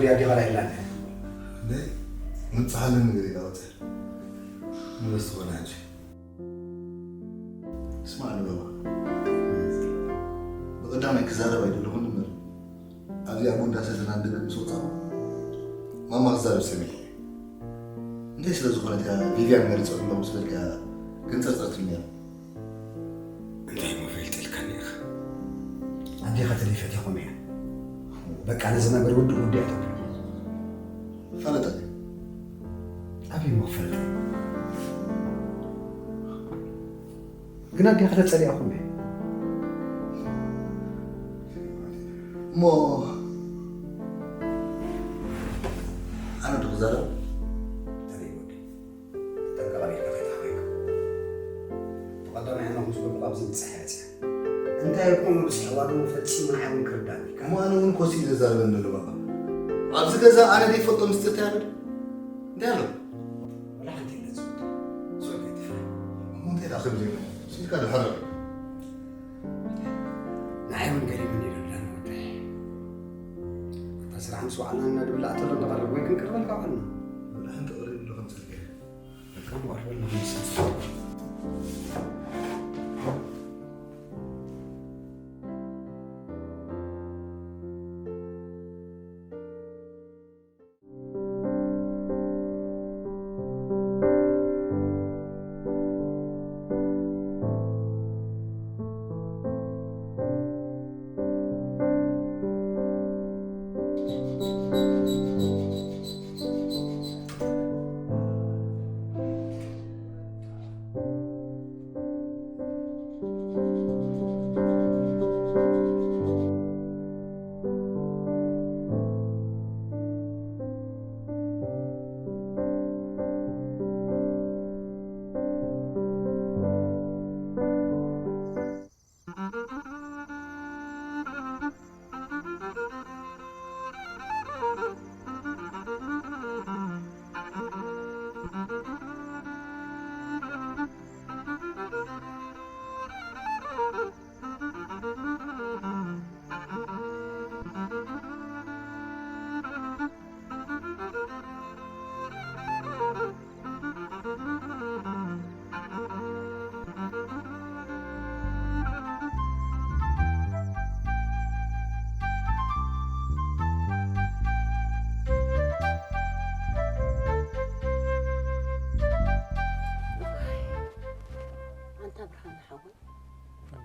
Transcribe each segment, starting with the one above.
يا دي غلا إلا ليه؟ من صحن نقري أوت من الصغر هاجي اسمعني بابا بقدامك زارة بيدل هون مر أبي أبون داسة عندنا بصوته ما مغزار سمي ليش لازم يا فيفيان مريض ولا مسلك كنت أصرت مني أنت ما فيلت الكنيخ عندي خاطر لي فتي خمية بك على زمان برود ودي أتوقع فلتك أبي ما فلت قلنا دي خاطر تسألي أخمي مو أنا تغزر تبي ودي تلقى غير كفيت حقيقة وقدرنا هنا مسؤول مقابزين تسحياتي أنت يكون بس حوار مفتشي ما حيكون كرداني مو أنا من كوسي إذا زار من بابا أبز كذا أنا دي فوتو مستتعب دالو ولا أنت اللي تزود سوي كيف مو أنت داخل زين شو كذا حرر نعيم قريب مني لله نودي تسرع نسوا عنا إن دولا أتلا نغرب وين كن كربل كعنا ولا أنت قريب له 5 دقايق كم واحد ولا 5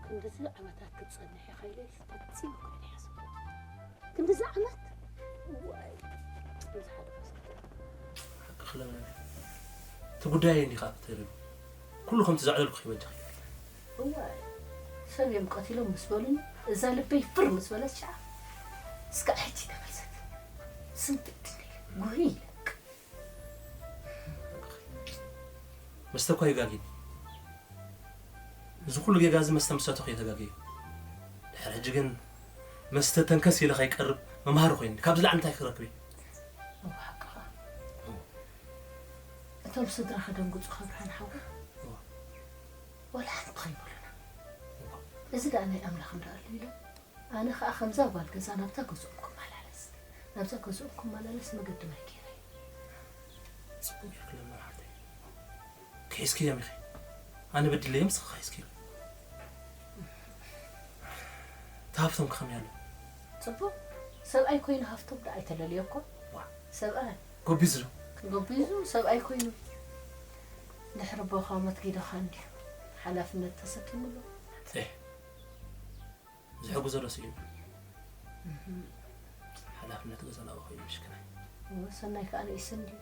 كنت عمتات كتصنح يا خيلي تتصيب كل حسب كنت زعمت واي زحد بس خلنا تقداي اني خاطر كلكم تزعلوا خيبه واي سليم قتيلهم مسبولين اذا لبي فر مسبولات شعب اسكا حتي تملست سنتتني وهيلك مستكو يغاغي زكول جاز مستمساتو خيتغاغي حرجكن مستتنكس يلا خيقرب ممهر خوين كابز لعنتا يخركبي وحقا انت بصدر خدم قص خبران حوا ولا حد خيبولنا اذا انا املخ نداليله انا خا خمسه بالكز انا بتاكسوكم مالالس نبتاكسوكم مالالس ما قد ما كيري صبوك لما حدي كيسكي يا مخي أنا بدي لي يمسخ خايسكي تهافتم كم يالو صبو سبأي كوين هافتم دعي تلاليوكو سبأي قبيزلو سبأي كوينو نحربو خامت كيدا خاندي حلافنا تسكيملو إيه زحقو زلو سيم حلافنا تغزل أو خوي مشكلة وسناي كأنا يسندي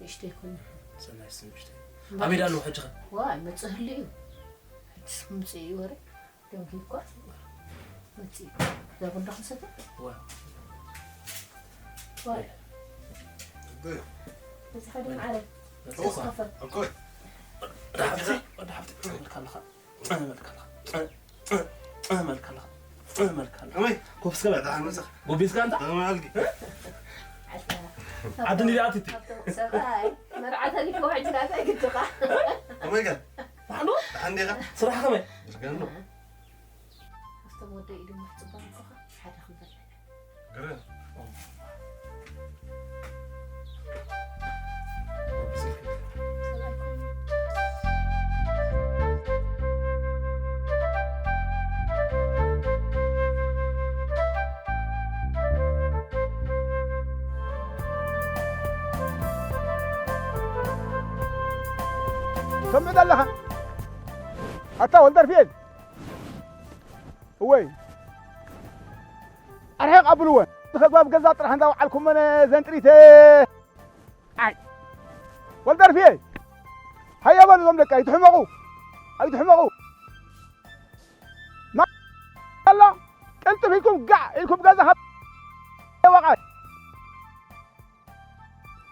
يشتي كوني سناي يسندي يشتي أبي لأنه حجغة واي ما تسهلي مصي وري لو كيكو مصي لا بد خمسة واي بس خلينا على اسقفت اوكي رحبتي مالك كوفس كمان قبيس كانت انا القي عدني لي عطيتي سباي مرعتني كو عجلات قلت لك أميجا حلو عندي غا صراحه كمان قالوا استمودي لي مفتبان كو حدا خمسة قرر سمع دلها حتى ولدر فين وي أرهق قبلوه تخباب جزء طرح نداو عليكم من زنتريته أي ولدر فين هيا بنظم لك يتحمقوا ما الله قلت فيكم قع لكم جزء وقعت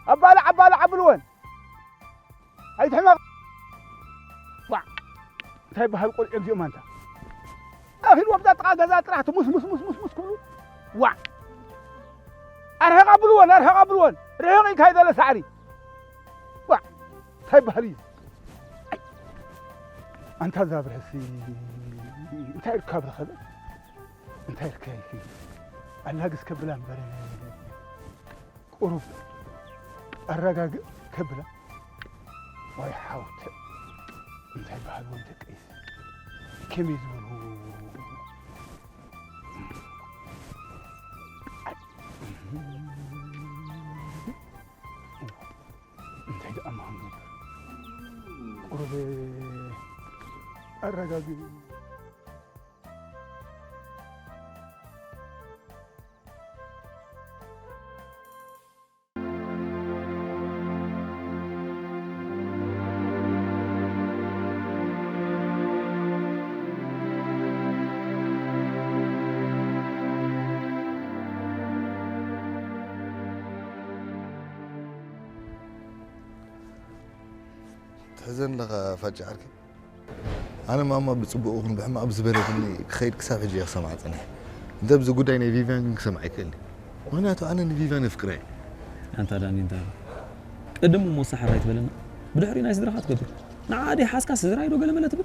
عبالة عبلوين هيتحمق وع تايب هالقول اليوم أنت أخي الوقت أتقى جزات راح تمس كله وع أرهق عبلوين رهقك هيدا لسعري وع تايب هالي أنت زابر هسي أنت إركاب هذا أنت إركايفي اللاقس كبلان بري قروب الرقاق كبلة ويحاوت انت بهال وانت قيس كم يزولوا انت دا امان قرب الرقاق حزن لغا فجعك أنا ماما بتصبقون بحما أبز بلدني خير كساف جي أخسم عطني أنت بزو قديني فيفان كسم عيكلي وأنا أنا فيفان فكري أنت داني أنت قدموا موسى حرايت بلنا بدحري ناس درخات قبل نعادي حاس كاس زراي دو قال ملت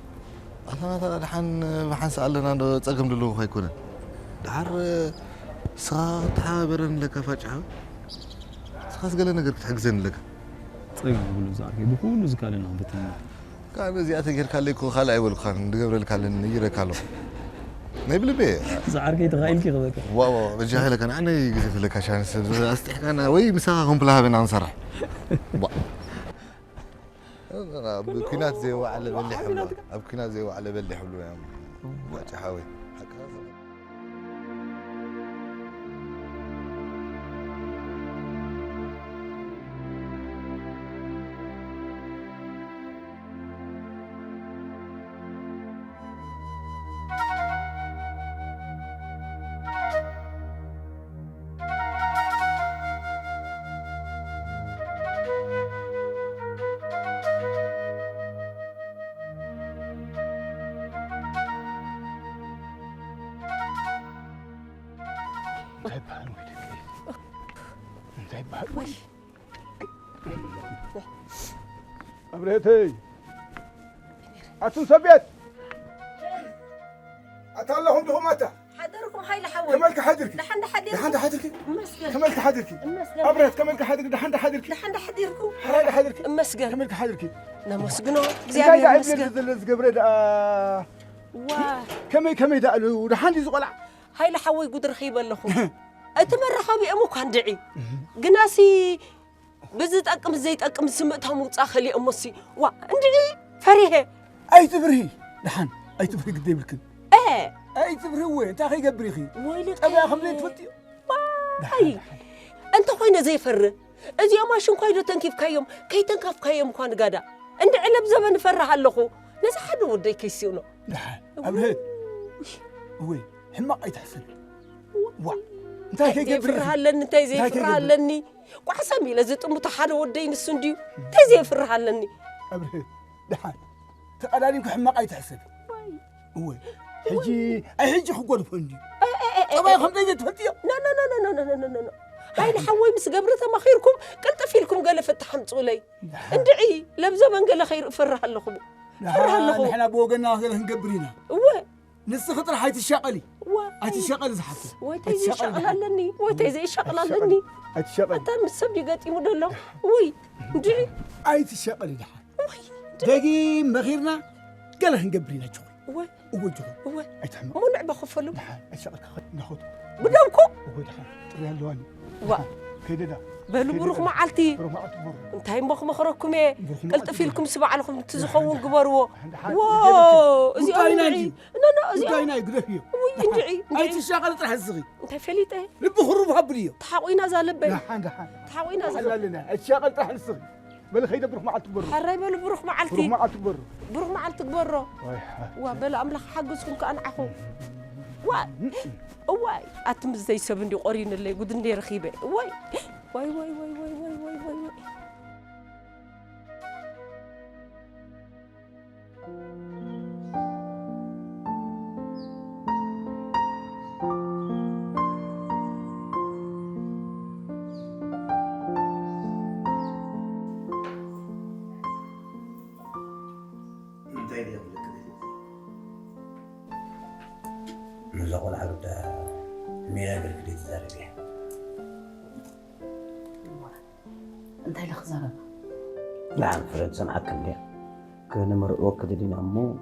أنا ترى دحن سألنا عنده تقم دلو خيكون دحر صات حابرن لك فجعة خاص قال لنا قلت حجزن لك طيب بقول زاركي بكل زكالنا بتنا كان زيادة غير خليكو خلا أول خان دقبر الكالن يجري كالو نبل بيه زاركي تغايل كي غبك واو بجاهلك أنا يجي لك عشان أستحق أنا وي مساهم بلها بين أنصرح أنا بكينات زي وعلى بلي حلو بكينات زي وعلى بلي حلو يا وقت حاوي أبريتي أتون سبيت أتالهم لهم متى حضركم هاي لحول كمالك حدرك لحند حدرك كمالك حدرك أبريت كمالك حدرك لحند حدرك حراد حدرك مسجن كمالك حدرك نمسجنو زيادة عبد قبريد كمي دقلو لحند يزقلع هاي لحوي قدر خيبة لهم أتمرخوا بأمك هندعي جناسي بزت أكم زيت أكم سمتها متأخلي أمسي وعندي فريه أي تبرهي لحن أي تبرهي قدي بالكل أي تبرهي وين تاخي قبري خي ويلك أبي أخملين تفتي هاي أنت خوينا زي فر أزي أماشون خوينا تنكيف كيوم كي تنكف كيوم خوان قادا عند علب زمن فرح اللخو ناس حد ودي كيسيونو لحن أبرهي وين حماق أي تحسن انت كي فرها لني انت زي فرها لني وحسامي لزت متحال ودين السنديو انت زي فرها لني ابرهد دحان تقلالي كحماق اي تحسب وي حجي اي حجي خقول فندي طبعا خمسه تفتي لا هاي الحوي مس قبرته ما خيركم قلت فيلكم قال فتحمصوا لي ادعي لبزمن قال خير فرها لكم احنا بوقنا نقبرينا وي نص خطر حيت الشقلي أتشقل زحته ويتي شقلالني ويتي زي شقلالني أتشقل أنت مسبي قاتي مدلله وي ندري أي تشقلي لحد دقي مغيرنا قاله نقبرينا شغل وي وجهه وي أتحمل مو لعبة خفلو الشقل ناخذ بدوكم وي دحين ريال لواني وا كده ده بلو بروخ معلتي انتي مخركم ايه قلت فيلكم سبع لكم تزخون قبروا واو ازي اندعي لا ازي انا يقدفي ويندعي اي تشغل طرح الصغي انتي فليت ايه لب خروف هبليو تحاوينا ذا لبي لا حان تحاوينا ذا لنا الشغل طرح الصغي بل خيده بروح معلت برو حراي بلو بروخ معلتي بروخ معلت برو وبل املخ حقسكم كان عخو واي اتم زي سبندي قرين اللي قدني رخيبه واي واي واي واي واي واي واي واي واي نزقون عبد ميلا بالكليت زاربيه انت اللي خزاره لا فرد سمعك كندي كنا مرؤوك دينا امو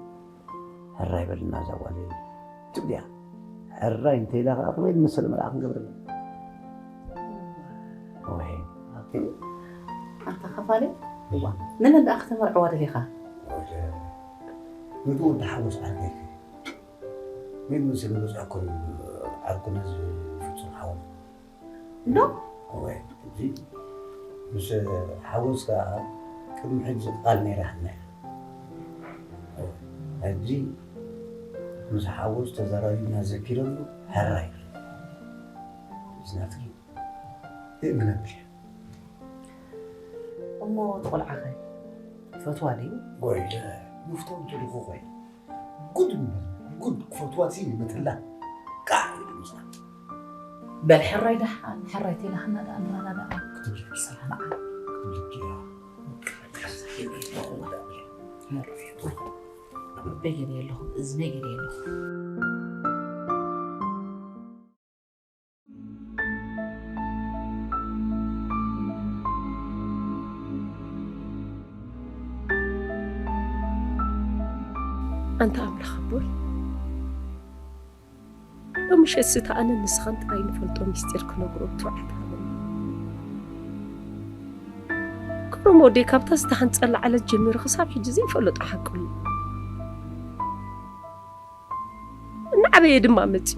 الراي بلنا زوالي تبديا الراي انت لا قبل مثل ملاك قبل وين انت خفالي من اللي اختمر عواد ليخا نقول تحوس عليك مين مثل نزعكم عركم نزل فتون حول لا وين زي مش حوس كم حج قال ميرحنا هجي مش حوس تزارينا ذكرنا هراي زناتكي تأمن بيه أمو تقول عقل فتوالي قوي لا مفتون تلقوا قوي قد فتواتي مثلا قاعد مثلا بل حراي دحان حرايتي لحنا لا كتب لك سلام عليك كتب لك يا بيجري له زنيجري له أنت عم لخبر لو مش هسيت أنا نسخنت عين فلتو مستير كنوغرو توعد كرومو دي كابتا استحن تسأل على الجمير خصاب حجزي فلتو حقل نعبي يدما متي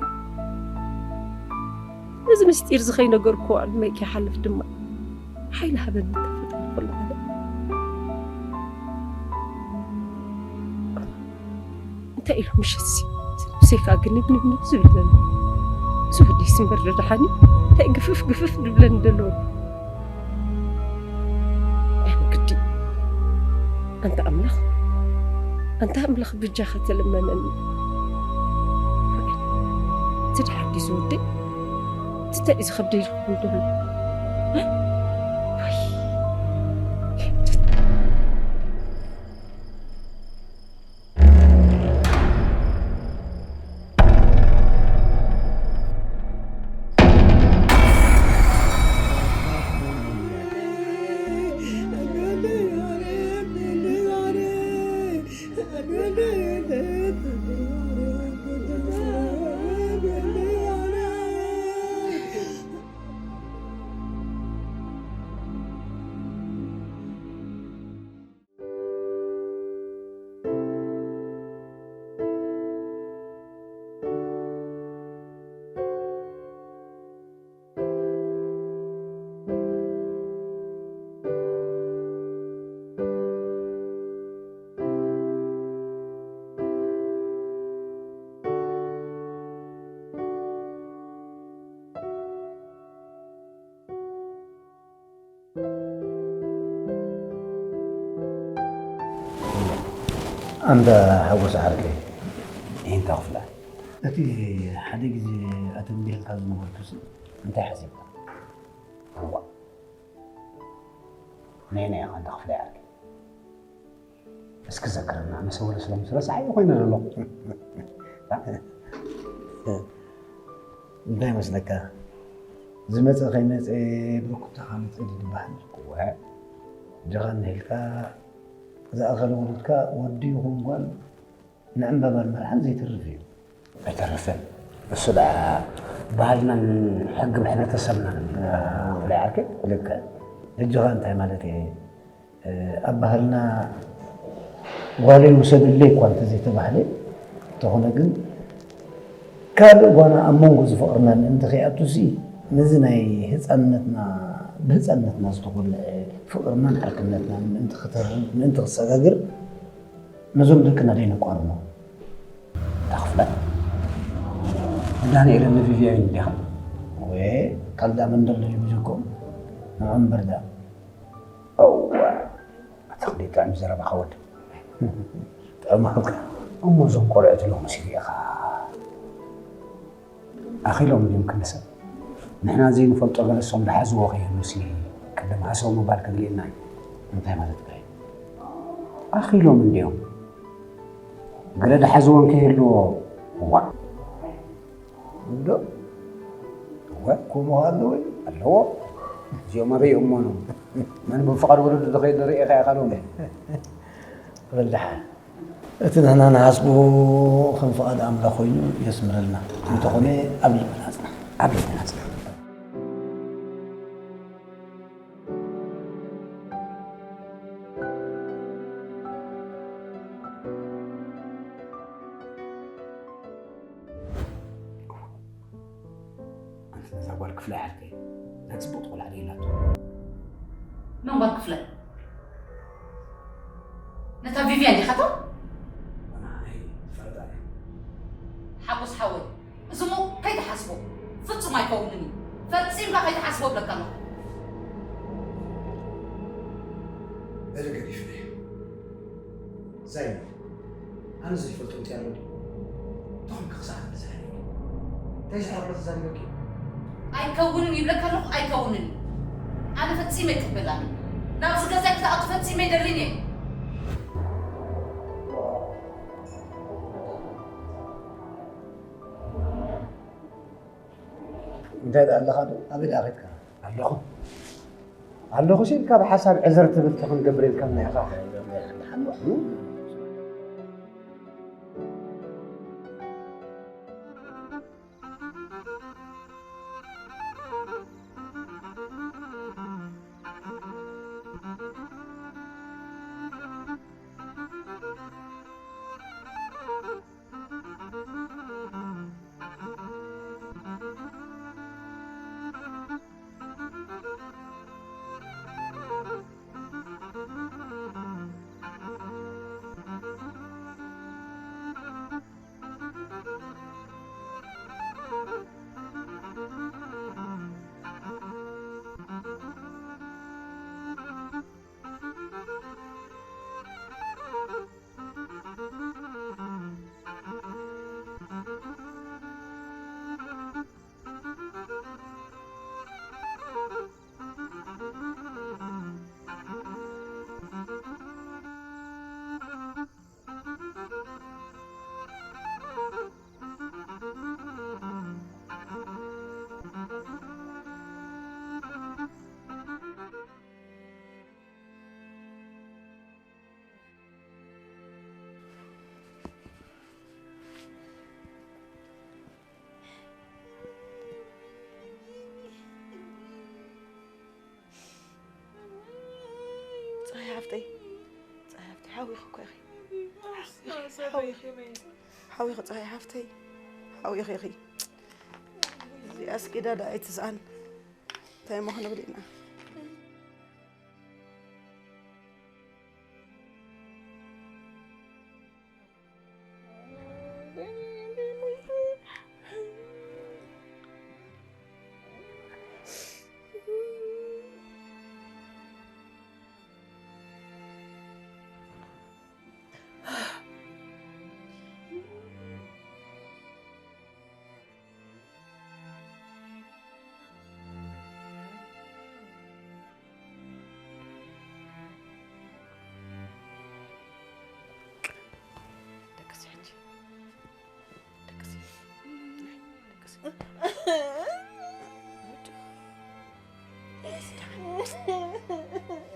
لازم مستير زخي نقركو على الميك يحلف دما حين هذا نتفت كل هذا انت إله مش هسي سيكا قنبني زبلن زبلي سنبر رحاني تا قفف دبلن دلو انا قدي انت املخ بجاخة لمنني تدحكي زودي تتأذي خبدي لكم دبل أنت حوس عرقي أنت غفلة أتي حديق زي أتنبيه الكازم والكسي أنت حسيب هو نيني أنت غفلة عرقي بس كذكرنا أنا سوى الإسلام سلاسة عاية وين اللو دايما مسلكا زمت خيمة بروك تخانت إلي دبحن قوة جغن هلكا إذا أغلوا ولدك وديهم قال نعم بابا المرحن زي ترفيه أي ترفيه الصدع ባህልና ሕግም ሕብረተሰብና ላይ ዓርኬ ልክ እጅኻ እንታይ ማለት እየ ኣብ ባህልና ጓለይ ውሰድለይ እኳ እንተዘይተባህለ እንተኾነ ግን ካልእ ጓና ኣብ መንጎ ዝፈቕርና ምእንቲ ከይኣቱሲ ነዚ ናይ ህፃንነትና ብህፃንነትና ዝተቆልዐ ፍቕርናን ሓርክነትናን ምእንቲ ክሰጋግር ነዞም ደቅና ደይነቋርሞ ተኽፍላት ዳንኤል النبيين ديها وقال دا من دل يبجكم نعم بردا أو تخلي تعم زرب خود تعمك أمو زم قرأت لهم سيري أخي لهم يمكن نسب نحن زين فلتوا على الصوم لحزوا غير نسي كذا ما سووا مبارك لنا أنت ما تتكلم أخي لهم من اليوم قرد حزوا كيلو لا وكم هذا اللي هو يوم أبي أمانهم من بفقر ولد دقيق دري أخي قالوا والله أتنا أنا حسبه خم فقد عمل خوينو يسمر لنا متقني قبل الناس بالك فلاح حكي لا تزبط ولا عليه لا من بالك فلاح نتا فيفيان دي خطر انا هي فردا حبس حاول زمو كي تحاسبه فتش ما يكونني فتسيم بقى كي تحاسبه بلا كانوا ارجع لي فيه زين انا زي فلت انت يا ولدي تهم كخساره زين ليش عرفت زين وكي ኣይከውንን ይብለካ ኣለኹ ኣይከውንን ኣነ ፈፂመ ይቅበላኒ ናብዚ ገዛ ክተኣቱ ፈፂመ ይደልኒ እየ እንታይ ኣለኻ ዶ ኣበይ ኣኺትካ ኣለኹ ሲልካ ብሓሳብ ዕዘር ትብል ክንገብር ኢልካ ናይኻ صحيفتي حاوي خوك اخي حاوي خو صحيفتي حاوي اخي زي اسكيدا دا ايتسان تاي ما هنبدينا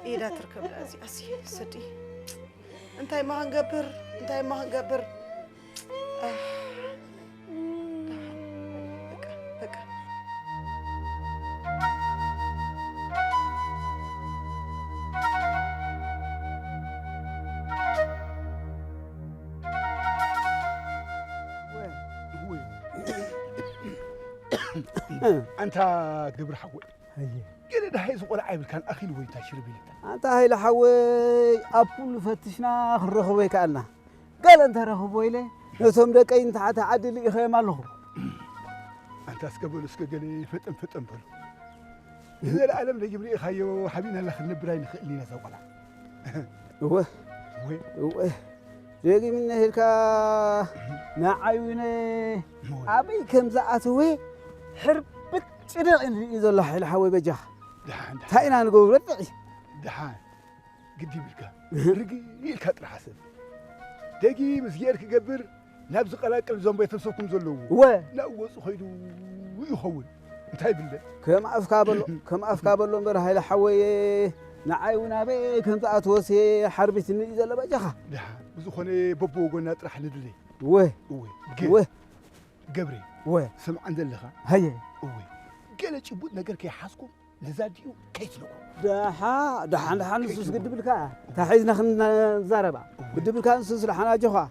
إذا تركب لازم أسير سدي أنتي ما هنقبر أنت قبر حوي قال ده هيز ولا عيب كان أخي لوي تشرب لك أنت هاي لحوي أبول فتشنا خرخوي كأنه قال أنت رخوي لي نسوم دك أنت عدل إخيم الله أنت أسكبل أسكجلي فتن بلو إذا العالم اللي جبري خيو حبينا الله خلنا براين خلينا زوقنا وه جيجي من هيركا نعيونه أبي كم زعتوه حربت شنو اللي إذا الله الحوي بجاه دحان تاينا نقول رتعي دحان قدي بلكا رقي الكاتر حسب تجي مسيرك قبر نبز قلاقل زنبي تسوكم زلو لا وصو خيدو ويخون انتهي بالله كم أفكابلو مبر هاي الحوي نعيونا بي كم زعتوسي حربت إذا الله بجاه دحان بزخوني بابو قلنا طرح ندري وه قبري سمع عند اللغة هيا قال تشبوت نقر كي حاسكم لزاديو كيتلو دحان نسوس قد بالكا تحيزنا خلنا زاربا قد بالكا نسوس لحنا جخا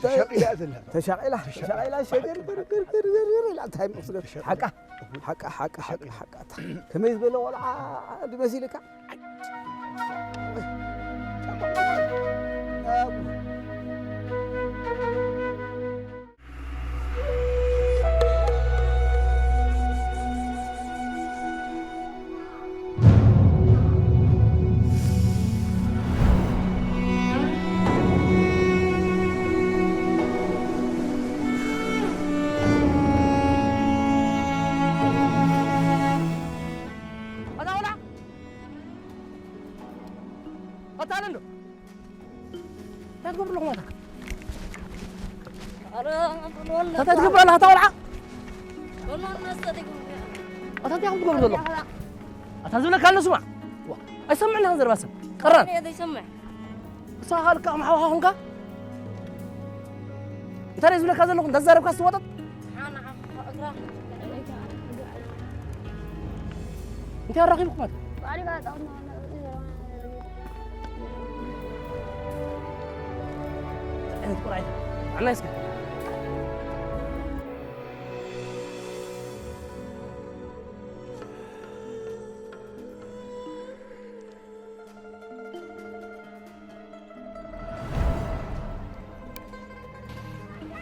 تشغيلة أزلها تشغيلة شجر لا تايم حقا كم يزبل ولا بمسيلك تتقبل لها طالعة والله الناس تتقبل أتاتي عم تقول والله أتازونا كان نسمع أسمع لها زر بس قرر هذا يسمع صار كم حوا هونكا ترى يزول كذا لكم دزارب كاس وطن أنا أقرأ أنت الرقيب كمان أنت قرأت أنا اسمع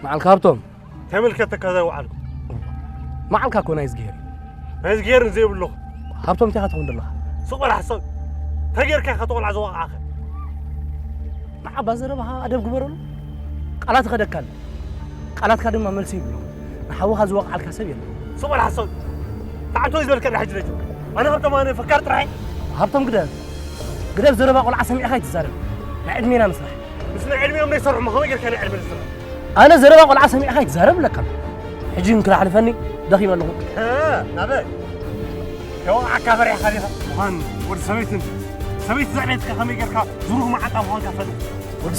مع الكابتن تملكتك هذا وعلك مع الكاكو نايز غير زي بالله كابتن تي خطون الله سوق ولا حصل تغير كي خطول على زواق اخر مع بزربها ادب غبرلو قالات خدكال قالات كدما ملسي بلو نحوها زواق على الكسب يلا سوق ولا حصل تعالوا يزبل كان حجرته انا هبطم انا فكرت راي هبطم قدام زربا قول عسمي اخي تزارب علمينا مسرح بس علمي ما يصرح ما هو غير كان علم الزرع انا زربا قول عسمي اخي تزارب لك حجي يمكن حلفني دخيم له نابي يو عكابر يا خليفه وهان ورد سميت زعمتك خمي غيرك زروق ما عطا وهان كفل ورد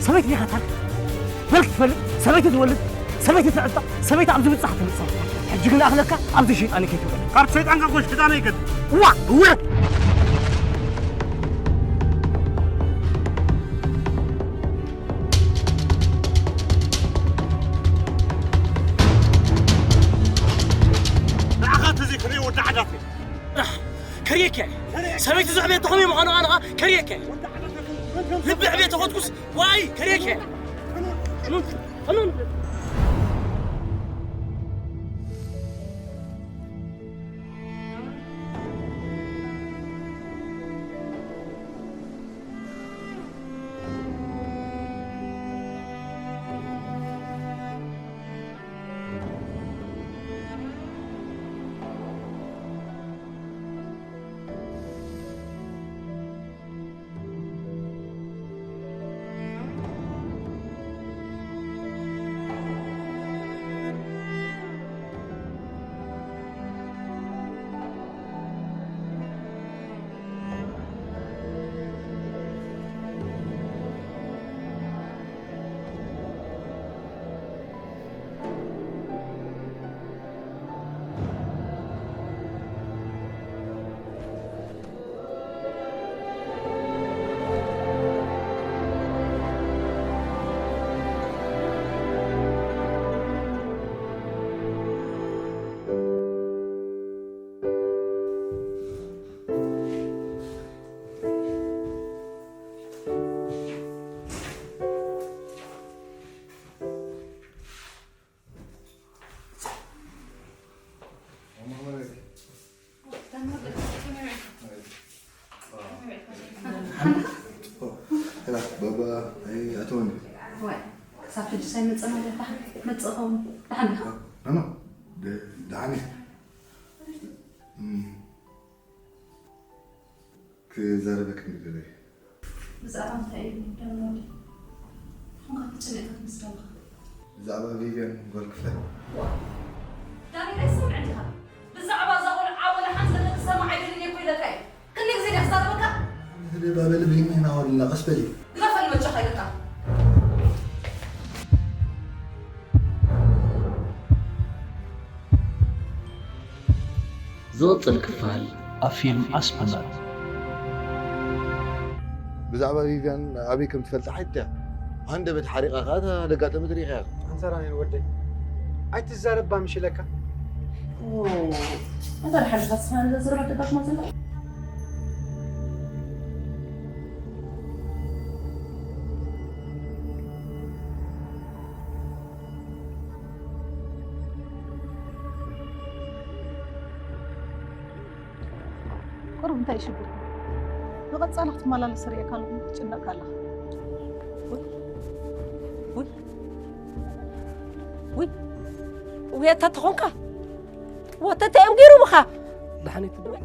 سميتي يا خطر بلك فل سميتي تولد سميتي تعطى سميتي عم تبصح حجي قلنا اخلك عم تشي انا كيف تقول قرت شيطان قوش كده انا يقد هو كريكة سميت زعبي تخمي أنا كريكة لب عبي تاخذ واي كريكة بابا أي أتوني واي سافر شيء من زمان ما تصقون دعني أنا دعني كزاربك من ذلك زعما تاعي دمني ما تسمعك مستوى زعما فيفيان قولك فلان داني لا يسمع عندها بالزعما زغل عاول حنزل السماع يدري يقول لك اي كل زين يحصل بك هذا باب اللي هنا ولا قصبلي غفل ما تشخيلك زوت الكفال أفيلم أسبنا بزعما فيفيان أبيكم تفلت حتى عنده بيت حريقة هذا لقاته مدري خير أنت راني الودي عايز تزارب بامشي لك هذا الحاج بس هذا زرعت داك ما زال قرب انت ايش بك لغت صالحت مالا لسريع كانوا تشنك الله ويا تتخونك وتتأم غيرو بخا دحني تبقى